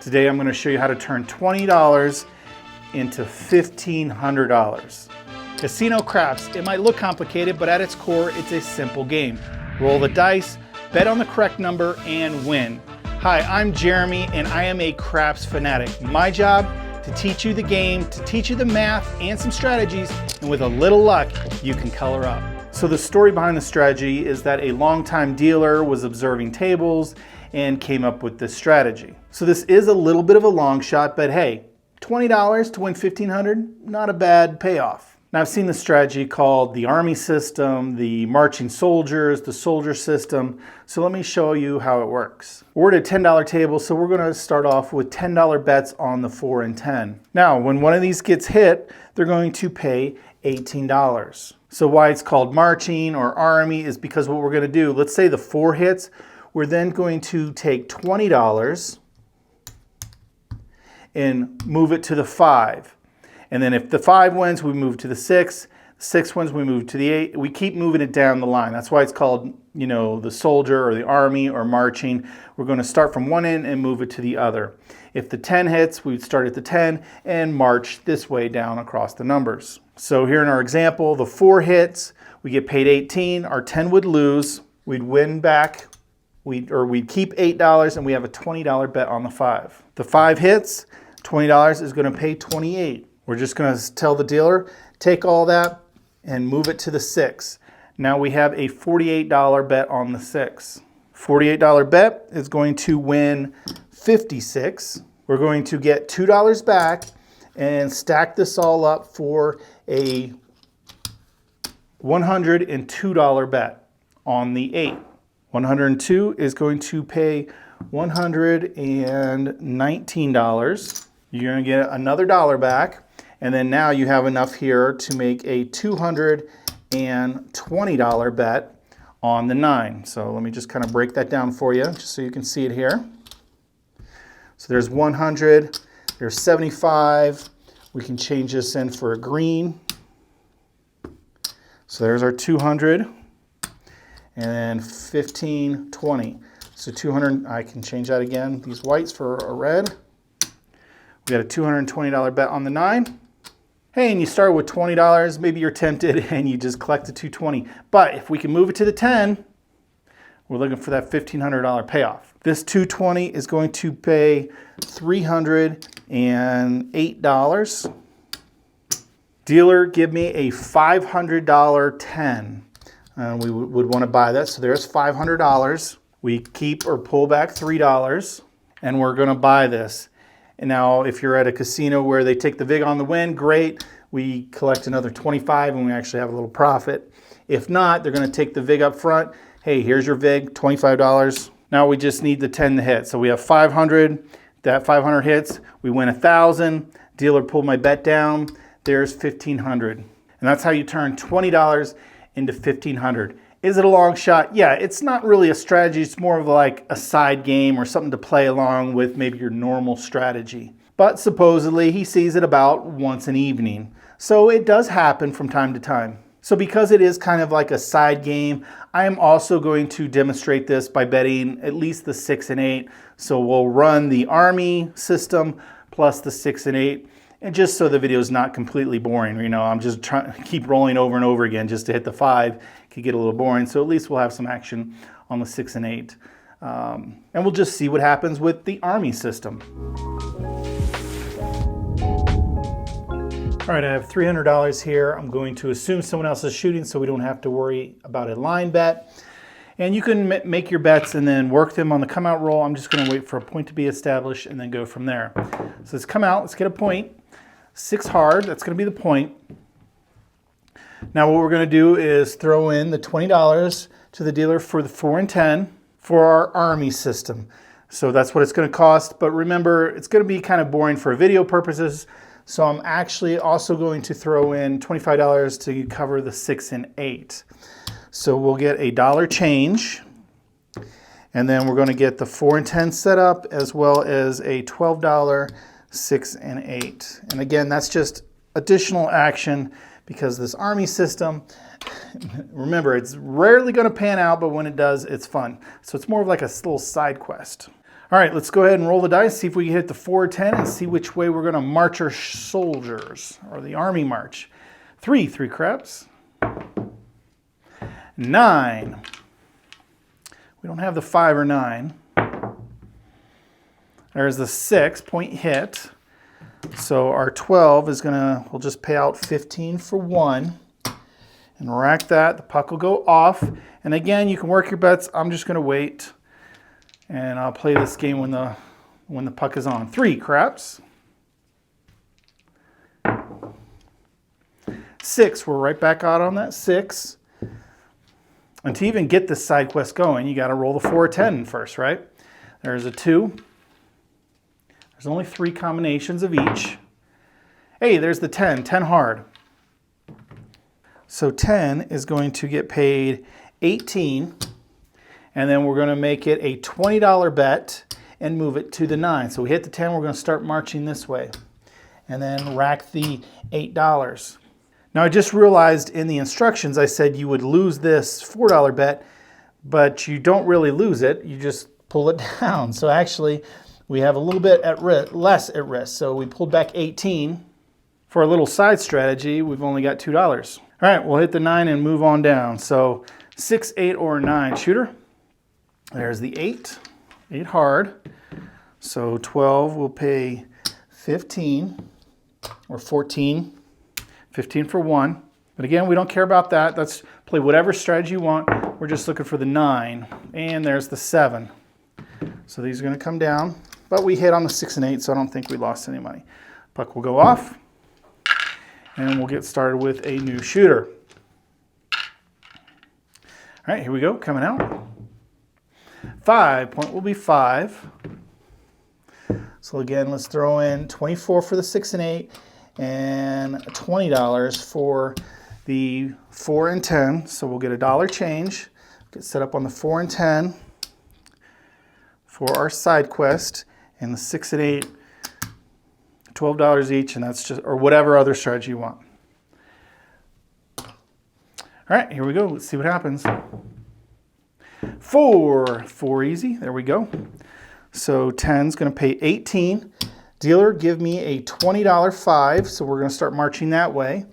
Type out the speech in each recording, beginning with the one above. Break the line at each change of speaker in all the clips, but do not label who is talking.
Today I'm going to show you how to turn $20 into $1,500. Casino craps, it might look complicated, but at its core, it's a simple game. Roll the dice, bet on the correct number, and win. Hi, I'm Jeremy, and I am a craps fanatic. My job, to teach you the game, to teach you the math and some strategies, and with a little luck, you can color up. So the story behind the strategy is that a longtime dealer was observing tables and came up with this strategy. So this is a little bit of a long shot, but hey, $20 to win $1,500, not a bad payoff. Now I've seen the strategy called the army system, the marching soldiers, the soldier system. So let me show you how it works. We're at a $10 table, so we're gonna start off with $10 bets on the 4 and 10. Now, when one of these gets hit, they're going to pay $18. So why it's called marching or army is because what we're gonna do, let's say the 4 hits, we're then going to take $20 and move it to the 5. And then if the 5 wins, we move to the 6. The 6 wins, we move to the 8. We keep moving it down the line. That's why it's called, the soldier or the army or marching. We're going to start from one end and move it to the other. If the 10 hits, we'd start at the 10 and march this way down across the numbers. So here in our example, the 4 hits, we get paid 18. Our 10 would lose. We'd win back. We'd keep $8 and we have a $20 bet on the 5. The 5 hits, $20 is going to pay 28. We're just going to tell the dealer, take all that and move it to the 6. Now we have a $48 bet on the 6. $48 bet is going to win 56. We're going to get $2 back and stack this all up for a $102 bet on the 8. 102 is going to pay $119. You're going to get another dollar back. And then now you have enough here to make a $220 bet on the 9. So let me just kind of break that down for you, just so you can see it here. So there's 100, there's 75. We can change this in for a green. So there's our 200. And then 15, 20. So 200, I can change that again, these whites for a red. We got a $220 bet on the 9. Hey, and you start with $20, maybe you're tempted and you just collect the $220. But if we can move it to the 10, we're looking for that $1,500 payoff. This $220 is going to pay $308. Dealer, give me a $500 10. We would want to buy that, so there's $500. We keep or pull back $3, and we're going to buy this. And now, if you're at a casino where they take the vig on the win, great. We collect another 25 and we actually have a little profit. If not, they're going to take the vig up front. Hey, here's your vig, $25. Now we just need the 10 to hit. So we have 500. That 500 hits. We win 1,000. Dealer pulled my bet down. There's 1,500. And that's how you turn $20 into 1,500. Is it a long shot? Yeah, it's not really a strategy. It's more of like a side game or something to play along with maybe your normal strategy. But supposedly he sees it about once an evening. So it does happen from time to time. So because it is kind of like a side game, I am also going to demonstrate this by betting at least the 6 and 8. So we'll run the army system plus the 6 and 8. And just so the video is not completely boring, I'm just trying to keep rolling over and over again just to hit the 5. It could get a little boring, so at least we'll have some action on the 6 and 8. And we'll just see what happens with the army system. All right, I have $300 here. I'm going to assume someone else is shooting so we don't have to worry about a line bet. And you can make your bets and then work them on the come out roll. I'm just going to wait for a point to be established and then go from there. So let's come out, let's get a point. 6 hard, that's going to be the point. Now what we're going to do is throw in the $20 to the dealer for the 4 and 10 for our army system. So that's what it's going to cost, but remember, it's going to be kind of boring for video purposes, so I'm actually also going to throw in $25 to cover the 6 and 8. So we'll get a dollar change, and then we're going to get the 4 and 10 set up as well as a $12 6 and 8. And again, that's just additional action because this army system, remember, it's rarely going to pan out, but when it does, it's fun. So it's more of like a little side quest. All right, let's go ahead and roll the dice, see if we can hit the 4 or 10 and see which way we're gonna march our soldiers, or the army march. 3 crabs. 9. We don't have the 5 or 9. There's the 6, point hit. So our 12 is we'll just pay out 15 for 1 and rack that. The puck will go off. And again, you can work your bets. I'm just gonna wait and I'll play this game when the puck is on. 3 craps. 6, we're right back out on that 6. And to even get this side quest going, you gotta roll the 4 or 10 first, right? There's a 2. There's only 3 combinations of each. Hey, there's the 10 hard. So 10 is going to get paid 18, and then we're gonna make it a $20 bet and move it to the 9. So we hit the 10, we're gonna start marching this way, and then rack the $8. Now I just realized in the instructions I said you would lose this $4 bet, but you don't really lose it, you just pull it down. So actually, we have a little bit less at risk. So we pulled back 18. For a little side strategy, we've only got $2. All right, we'll hit the 9 and move on down. So 6, 8, or 9 shooter. There's the 8 hard. So 12 will pay 15 or 14, 15 for 1. But again, we don't care about that. Let's play whatever strategy you want. We're just looking for the 9. And there's the 7. So these are gonna come down. But we hit on the 6 and 8, so I don't think we lost any money. Puck will go off, and we'll get started with a new shooter. All right, here we go, coming out. 5, point will be 5. So again, let's throw in 24 for the 6 and 8, and $20 for the 4 and 10. So we'll get a $1 change, get set up on the 4 and 10 for our side quest. And the 6 and 8, $12 each, and that's just, or whatever other strategy you want. All right, here we go. Let's see what happens. 4 easy. There we go. So 10's going to pay 18. Dealer, give me a $20 5. So we're going to start marching that way.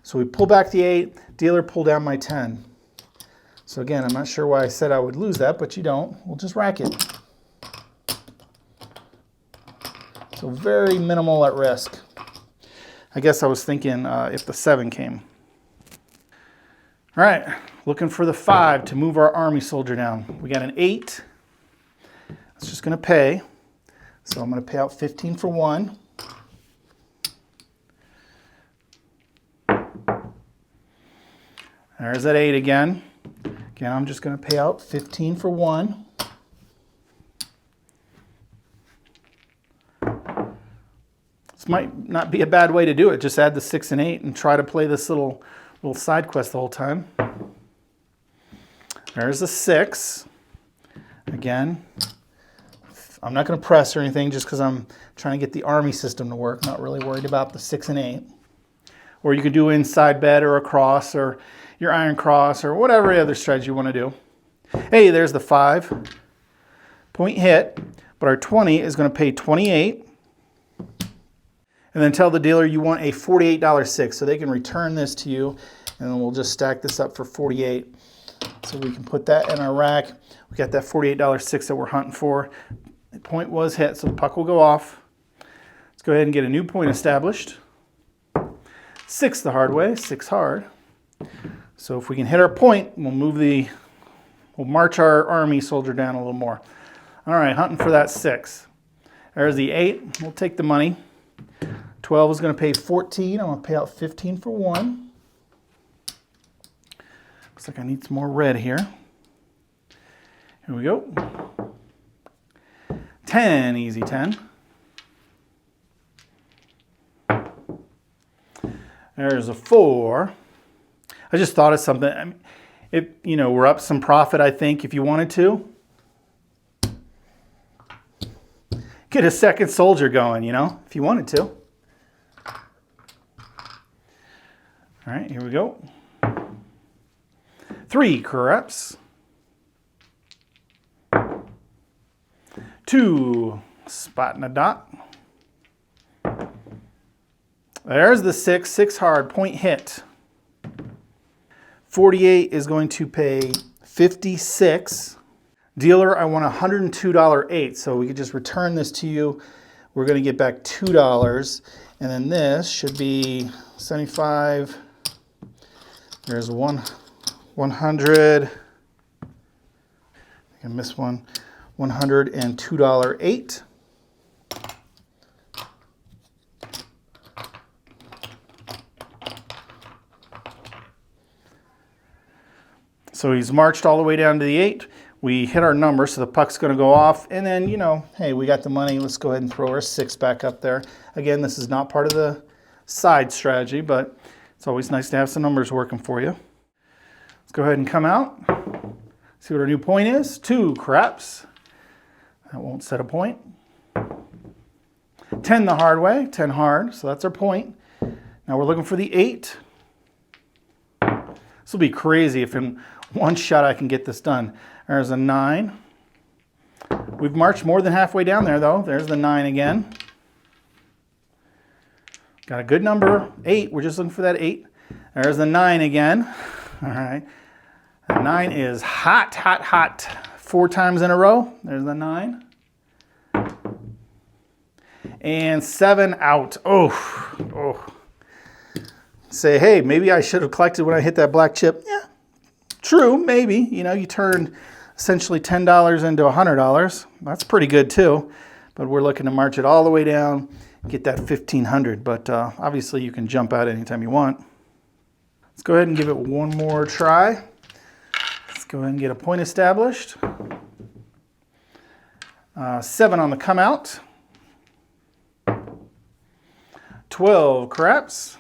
So we pull back the 8. Dealer, pull down my 10. So again, I'm not sure why I said I would lose that, but you don't. We'll just rack it. So very minimal at risk. I guess I was thinking if the 7 came. All right, looking for the 5 to move our army soldier down. We got an 8. It's just gonna pay. So I'm gonna pay out 15 for 1. There's that 8 again. Again, I'm just gonna pay out 15 for 1. Might not be a bad way to do it. Just add the 6 and 8 and try to play this little side quest the whole time. There's the 6. Again, I'm not going to press or anything just because I'm trying to get the army system to work. Not really worried about the 6 and 8. Or you could do inside bet or a cross or your iron cross or whatever other strategy you want to do. Hey, there's the 5. Point hit, but our 20 is going to pay 28. And then tell the dealer you want a $48 6, so they can return this to you, and then we'll just stack this up for 48. So we can put that in our rack. We got that $48 6 that we're hunting for. The point was hit, so the puck will go off. Let's go ahead and get a new point established. 6 the hard way, 6 hard. So if we can hit our point, we'll march our army soldier down a little more. All right, hunting for that 6. There's the 8. We'll take the money. 12 is going to pay 14. I'm going to pay out 15 for 1. Looks like I need some more red here. Here we go. 10, easy 10. There's a 4. I just thought of something. I mean, we're up some profit, I think, if you wanted to. Get a second soldier going, if you wanted to. All right, here we go. 3 corrupts. 2, spot and a dot. There's the 6, 6 hard, point hit. 48 is going to pay 56. Dealer, I want $102.08, so we could just return this to you. We're going to get back $2, and then this should be 75. There's 100. I missed one. $102.08. So he's marched all the way down to the 8. We hit our number, so the puck's going to go off. And then, you know, hey, we got the money. Let's go ahead and throw our 6 back up there. Again, this is not part of the side strategy, but it's always nice to have some numbers working for you. Let's go ahead and come out. See what our new point is. 2 craps. That won't set a point. 10 the hard way. 10 hard, so that's our point. Now we're looking for the 8. This will be crazy if in one shot I can get this done. There's a 9. We've marched more than halfway down there, though. There's the 9 again. Got a good number. 8. We're just looking for that 8. There's the 9 again. All right. The 9 is hot, hot, hot. 4 times in a row. There's the 9. And 7 out. Oh. Say, hey, maybe I should have collected when I hit that black chip. Yeah, true, maybe. You know, you turned essentially $10 into $100. That's pretty good too. But we're looking to march it all the way down, get that $1,500. But obviously you can jump out anytime you want. Let's go ahead and give it one more try. Let's go ahead and get a point established. 7 on the come out. 12 craps.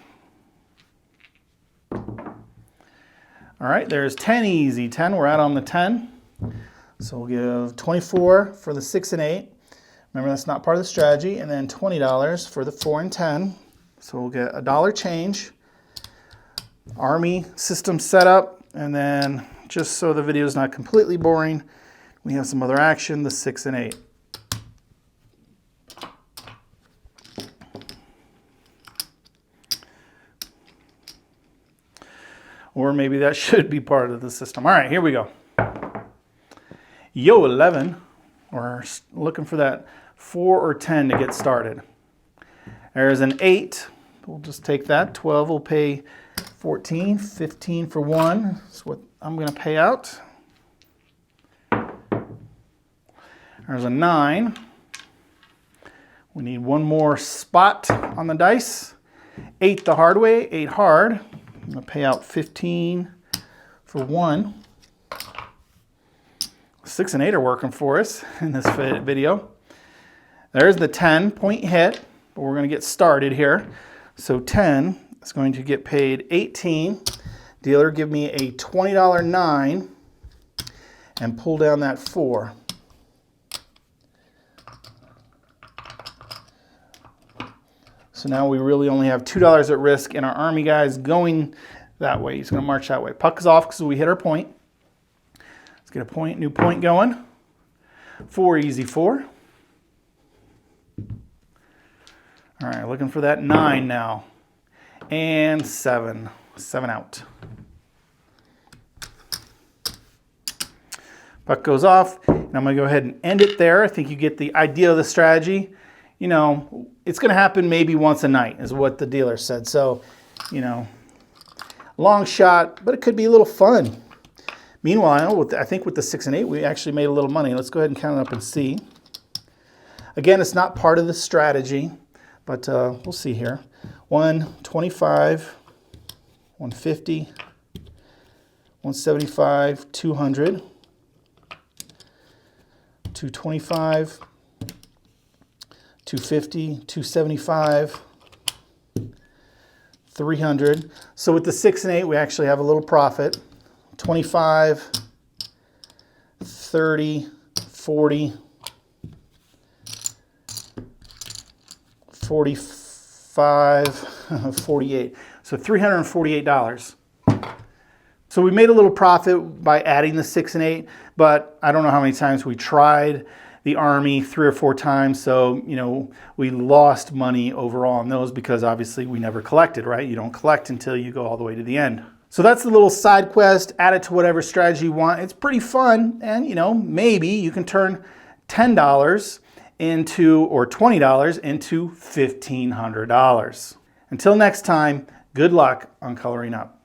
All right, there's 10 easy. 10, we're out on the 10. So we'll give 24 for the 6 and 8. Remember, that's not part of the strategy. And then $20 for the 4 and 10. So we'll get $1 change. Army system setup. And then, just so the video is not completely boring, we have some other action, the 6 and 8. Or maybe that should be part of the system. All right, here we go. Yo, 11. We're looking for that 4 or 10 to get started. There's an 8. We'll just take that. 12 will pay 14. 15 for 1. That's what I'm going to pay out. There's a 9. We need one more spot on the dice. 8 the hard way. 8 hard. I'm going to pay out 15 for 1. 6 and 8 are working for us in this video. There's the 10 point hit, but we're going to get started here. So 10 is going to get paid 18. Dealer, give me a $20 9 and pull down that 4. So now we really only have $2 at risk, and our Army guy's going that way. He's going to march that way. Puck is off because we hit our point. Let's get a point, new point going. 4 easy 4. All right, looking for that 9 now. And 7. 7 out. Puck goes off, and I'm going to go ahead and end it there. I think you get the idea of the strategy. You know, it's going to happen maybe once a night is what the dealer said. So, you know, long shot, but it could be a little fun. Meanwhile, I think with the 6 and 8, we actually made a little money. Let's go ahead and count it up and see. Again, it's not part of the strategy, but we'll see here. 125, 150, 175, 200, 225, 250, 275, 300. So with the 6 and 8, we actually have a little profit. 25, 30, 40, 45, 48. So $348. So we made a little profit by adding the 6 and 8, but I don't know how many times we tried the Army 3 or 4 times, so we lost money overall on those because obviously we never collected, right? You don't collect until you go all the way to the end. So that's the little side quest. Add it to whatever strategy you want. It's pretty fun, and maybe you can turn $10 into, or $20 into $1,500. Until next time, good luck on coloring up.